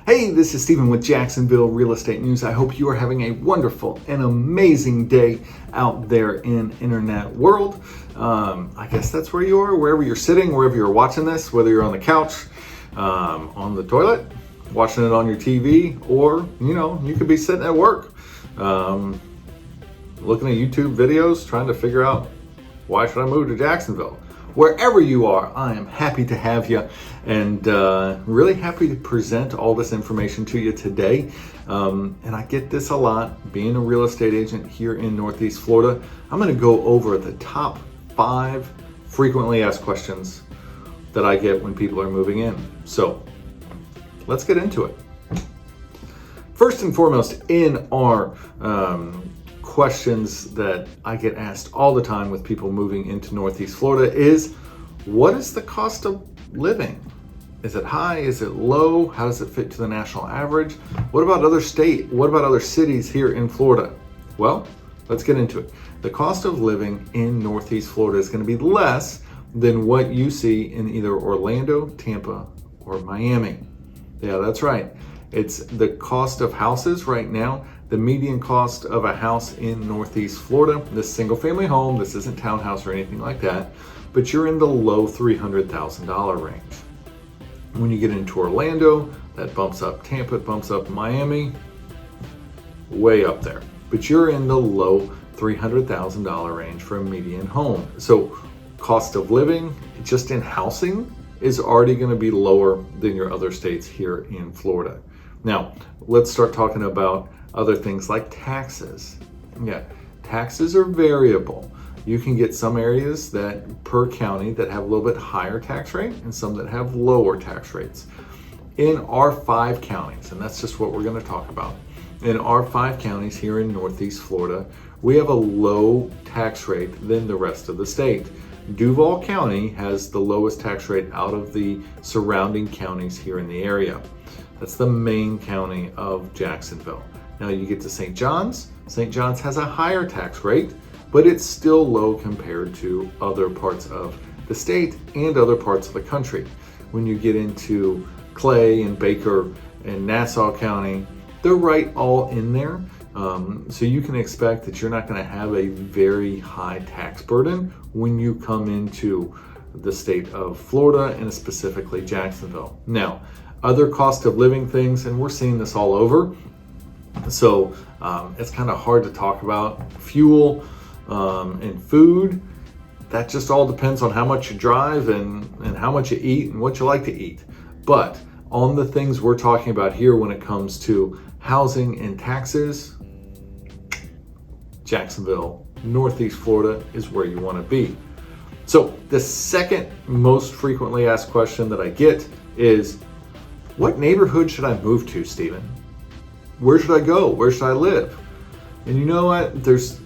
Hey, this is Stephen with Jacksonville Real Estate News. I hope you are having a wonderful and amazing day out there in internet world. I guess that's where you are, wherever you're sitting, wherever you're watching this, whether you're on the couch, on the toilet, watching it on your TV, or, you could be sitting at work, looking at YouTube videos, trying to figure out why should I move to Jacksonville. Wherever you are, I am happy to have you and really happy to present all this information to you today. And I get this a lot, being a real estate agent here in Northeast Florida. I'm going to go over the top 5 frequently asked questions that I get when people are moving in. So let's get into it. First and foremost, in our questions that I get asked all the time with people moving into Northeast Florida is, what is the cost of living? Is it high? Is it low? How does it fit to the national average? What about other cities here in Florida? Well, let's get into it. The cost of living in Northeast Florida is going to be less than what you see in either Orlando, Tampa, or Miami. Yeah, that's right. It's the cost of houses right now. The median cost of a house in Northeast Florida, this single family home, this isn't townhouse or anything like that, but you're in the low $300,000 range. When you get into Orlando, that bumps up Tampa, it bumps up Miami, way up there. But you're in the low $300,000 range for a median home. So cost of living, just in housing, is already going to be lower than your other states here in Florida. Now, let's start talking about other things like taxes. Yeah, taxes are variable. You can get some areas that per county that have a little bit higher tax rate and some that have lower tax rates. In our 5 counties, and that's just what we're going to talk about, in our 5 counties here in Northeast Florida, we have a low tax rate than the rest of the state. Duval County has the lowest tax rate out of the surrounding counties here in the area. That's the main county of Jacksonville. Now you get to St. John's. St. John's has a higher tax rate, but it's still low compared to other parts of the state and other parts of the country. When you get into Clay and Baker and Nassau County, they're right all in there. So you can expect that you're not going to have a very high tax burden when you come into the state of Florida and specifically Jacksonville. Now, other cost of living things, and we're seeing this all over. So it's kind of hard to talk about fuel and food. That just all depends on how much you drive and how much you eat and what you like to eat. But on the things we're talking about here when it comes to housing and taxes, Jacksonville, Northeast Florida is where you want to be. So the second most frequently asked question that I get is, what neighborhood should I move to, Stephen? Where should I go? Where should I live? And you know what? There's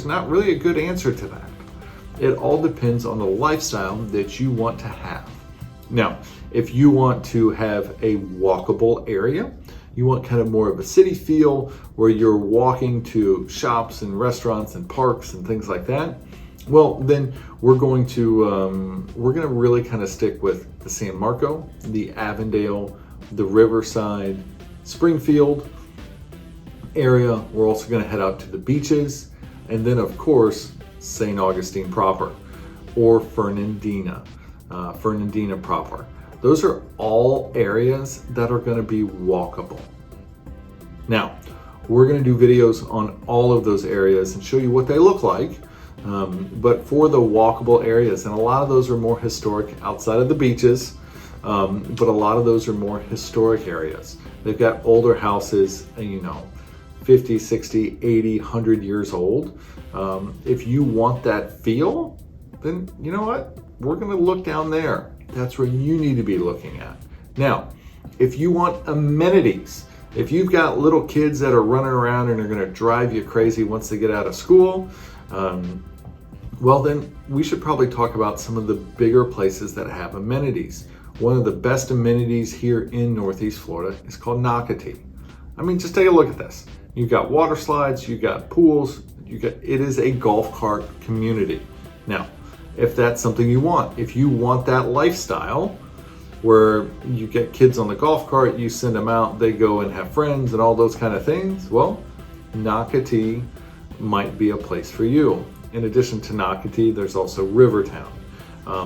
not really a good answer to that. It all depends on the lifestyle that you want to have. Now, if you want to have a walkable area, you want kind of more of a city feel where you're walking to shops and restaurants and parks and things like that, well, then we're going to really kind of stick with the San Marco, the Avondale, the Riverside, Springfield area. We're also going to head out to the beaches, and then of course St. Augustine proper, or Fernandina proper. Those are all areas that are going to be walkable. Now, we're going to do videos on all of those areas and show you what they look like. But for the walkable areas, and a lot of those are more historic outside of the beaches, but a lot of those are more historic areas. They've got older houses, 50, 60, 80, 100 years old. If you want that feel, then you know what? We're going to look down there. That's where you need to be looking at. Now, if you want amenities, if you've got little kids that are running around and are going to drive you crazy once they get out of school, well, then we should probably talk about some of the bigger places that have amenities. One of the best amenities here in Northeast Florida is called Nocatee. I mean, just take a look at this. You've got water slides, you've got pools, it is a golf cart community. Now, if that's something you want, if you want that lifestyle, where you get kids on the golf cart, you send them out, they go and have friends and all those kind of things. Well, Nocatee might be a place for you. In addition to Nocatee, there's also Rivertown.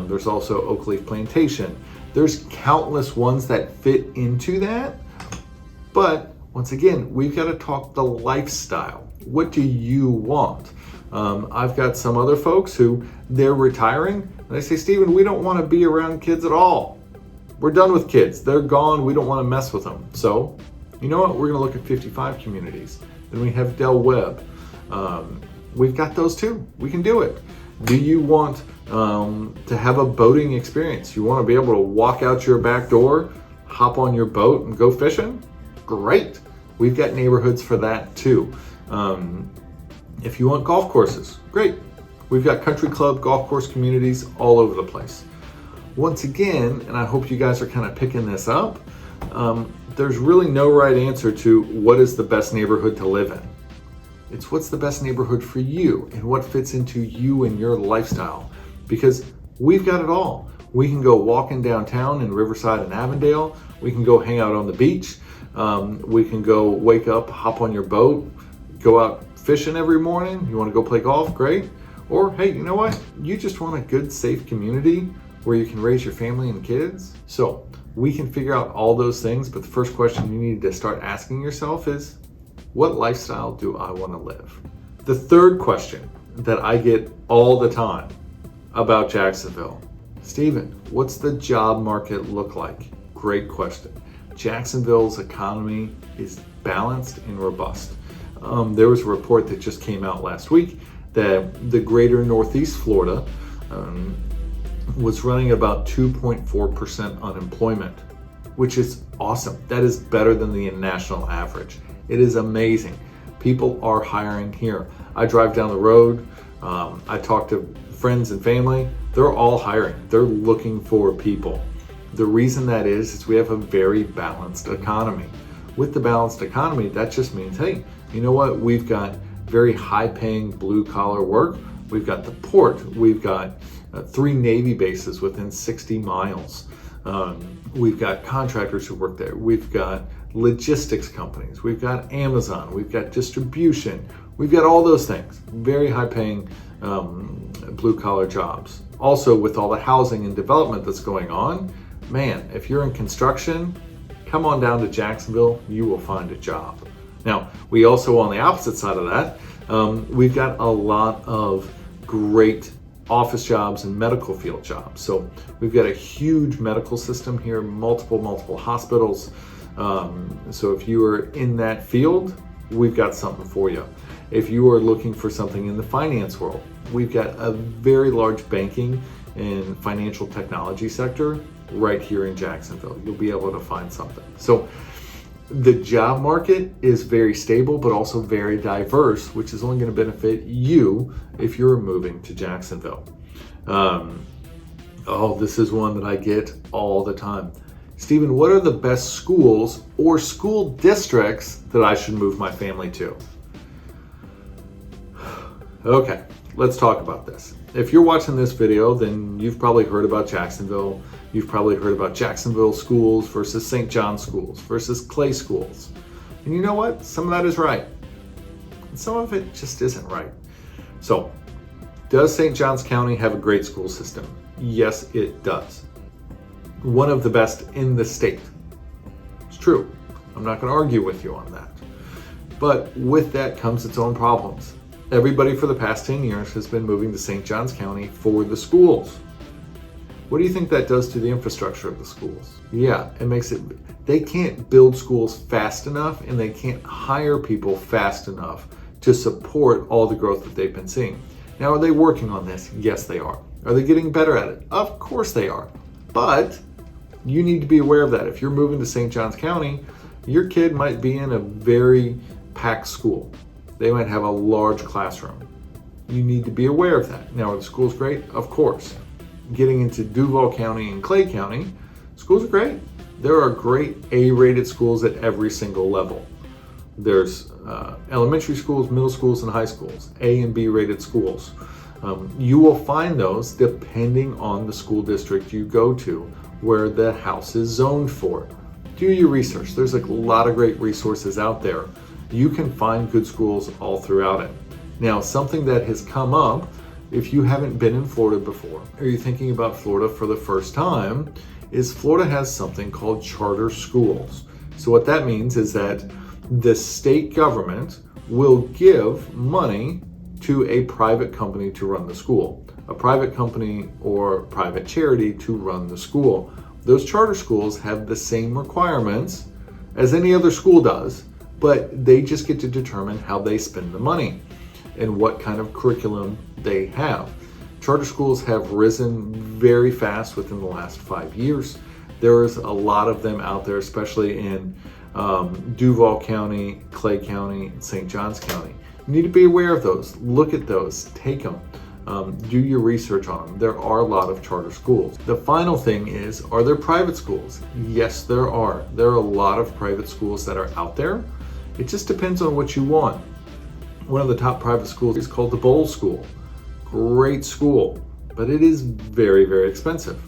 There's also Oak Leaf Plantation. There's countless ones that fit into that. But once again, we've got to talk the lifestyle. What do you want? I've got some other folks who they're retiring and they say, Stephen, we don't want to be around kids at all. We're done with kids. They're gone. We don't want to mess with them. So, you know what? We're going to look at 55 communities. Then we have Del Webb. We've got those too. We can do it. Do you want to have a boating experience? You want to be able to walk out your back door, hop on your boat and go fishing? Great. We've got neighborhoods for that too. If you want golf courses, great. We've got country club golf course communities all over the place. Once again, and I hope you guys are kind of picking this up, there's really no right answer to what is the best neighborhood to live in. It's what's the best neighborhood for you and what fits into you and your lifestyle. Because we've got it all. We can go walking downtown in Riverside and Avondale. We can go hang out on the beach. We can go wake up, hop on your boat, go out fishing every morning. You want to go play golf? Great. Or, hey, you know what? You just want a good, safe community where you can raise your family and kids. So we can figure out all those things. But the first question you need to start asking yourself is, what lifestyle do I want to live? The third question that I get all the time about Jacksonville, Stephen, what's the job market look like? Great question. Jacksonville's economy is balanced and robust. There was a report that just came out last week that the greater Northeast Florida was running about 2.4% unemployment, which is awesome. That is better than the national average. It is amazing. People are hiring here. I drive down the road. I talk to friends and family. They're all hiring. They're looking for people. The reason that is we have a very balanced economy. With the balanced economy, that just means, hey, you know what? We've got very high-paying blue-collar work. We've got the port. We've got 3 Navy bases within 60 miles. We've got contractors who work there. We've got logistics companies. We've got Amazon. We've got distribution. We've got all those things. Very high-paying blue-collar jobs. Also, with all the housing and development that's going on, man, if you're in construction, come on down to Jacksonville. You will find a job. Now, we also, on the opposite side of that, we've got a lot of great office jobs and medical field jobs. So we've got a huge medical system here, multiple hospitals. So if you are in that field, we've got something for you. If you are looking for something in the finance world, we've got a very large banking and financial technology sector right here in Jacksonville. You'll be able to find something. So the job market is very stable, but also very diverse, which is only going to benefit you if you're moving to Jacksonville. This is one that I get all the time. Stephen, what are the best schools or school districts that I should move my family to? Okay, let's talk about this. If you're watching this video, then you've probably heard about Jacksonville. You've probably heard about Jacksonville schools versus St. John schools versus Clay schools. And you know what? Some of that is right. And some of it just isn't right. So, does St. Johns County have a great school system? Yes, it does. One of the best in the state. It's true. I'm not going to argue with you on that. But with that comes its own problems. Everybody for the past 10 years has been moving to St. Johns County for the schools. What do you think that does to the infrastructure of the schools? Yeah, it makes it, they can't build schools fast enough and they can't hire people fast enough to support all the growth that they've been seeing. Now, are they working on this? Yes, they are. Are they getting better at it? Of course they are. But you need to be aware of that. If you're moving to St. Johns County, your kid might be in a very packed school. They might have a large classroom. You need to be aware of that. Now, are the schools great? Of course. Getting into Duval County and Clay County, schools are great. There are great A-rated schools at every single level. There's elementary schools, middle schools, and high schools, A and B-rated schools. You will find those depending on the school district you go to, where the house is zoned for. Do your research. There's a lot of great resources out there. You can find good schools all throughout it. Now, something that has come up, if you haven't been in Florida before, or you're thinking about Florida for the first time, is Florida has something called charter schools. So what that means is that the state government will give money to a private company to run the school, a private company or private charity to run the school. Those charter schools have the same requirements as any other school does, but they just get to determine how they spend the money and what kind of curriculum they have. Charter schools have risen very fast within the last 5 years. There's a lot of them out there, especially in Duval County, Clay County, and St. Johns County. You need to be aware of those. Look at those. Take them. Do your research on them. There are a lot of charter schools. The final thing is, are there private schools? Yes, there are. There are a lot of private schools that are out there. It just depends on what you want. One of the top private schools is called the Bowl School. Great school, but it is very, very expensive.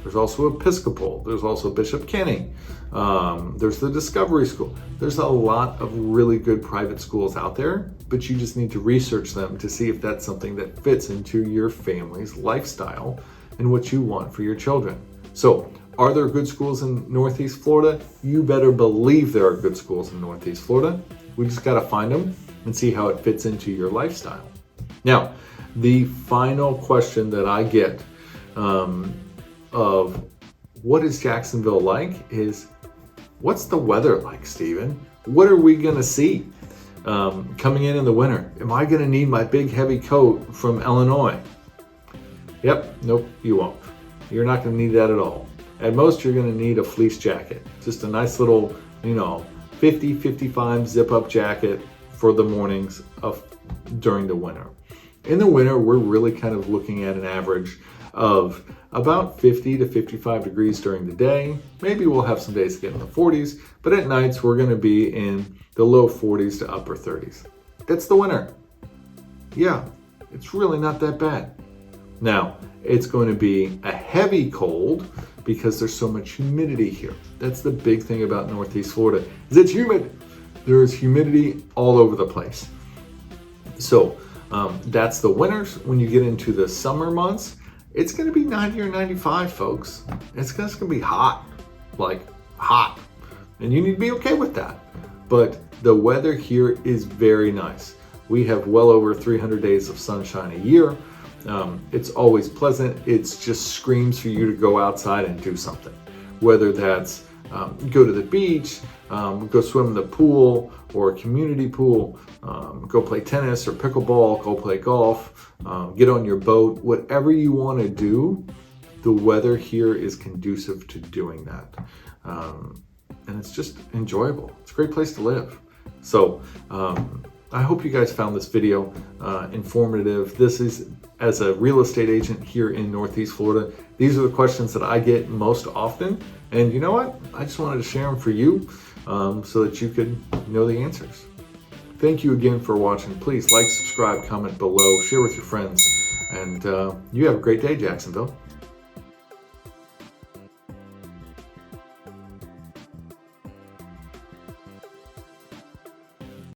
There's also Episcopal. There's also Bishop Kenny. There's the Discovery School. There's a lot of really good private schools out there, but you just need to research them to see if that's something that fits into your family's lifestyle and what you want for your children. So, are there good schools in Northeast Florida? You better believe there are good schools in Northeast Florida. We just got to find them and see how it fits into your lifestyle. Now, the final question that I get of what is Jacksonville like is, what's the weather like, Stephen? What are we going to see coming in the winter? Am I going to need my big heavy coat from Illinois? Yep, nope, you won't. You're not going to need that at all. At most, you're going to need a fleece jacket. Just a nice little, 50, 55 zip-up jacket for the mornings during the winter. In the winter, we're really kind of looking at an average of about 50 to 55 degrees during the day. Maybe we'll have some days to get in the 40s, but at nights we're going to be in the low 40s to upper 30s. That's the winter. Yeah, it's really not that bad. Now, it's going to be a heavy cold because there's so much humidity here. That's the big thing about Northeast Florida, is it's humid. There is humidity all over the place. So that's the winters. When you get into the summer months, it's going to be 90 or 95, folks. It's just going to be hot, like hot. And you need to be okay with that. But the weather here is very nice. We have well over 300 days of sunshine a year. It's always pleasant. It just screams for you to go outside and do something. Whether that's go to the beach, go swim in the pool or a community pool, go play tennis or pickleball, go play golf, get on your boat, whatever you want to do, the weather here is conducive to doing that. And it's just enjoyable. It's a great place to live. So I hope you guys found this video informative. This is, as a real estate agent here in Northeast Florida, these are the questions that I get most often. And you know what? I just wanted to share them for you so that you could know the answers. Thank you again for watching. Please like, subscribe, comment below, share with your friends, and you have a great day, Jacksonville.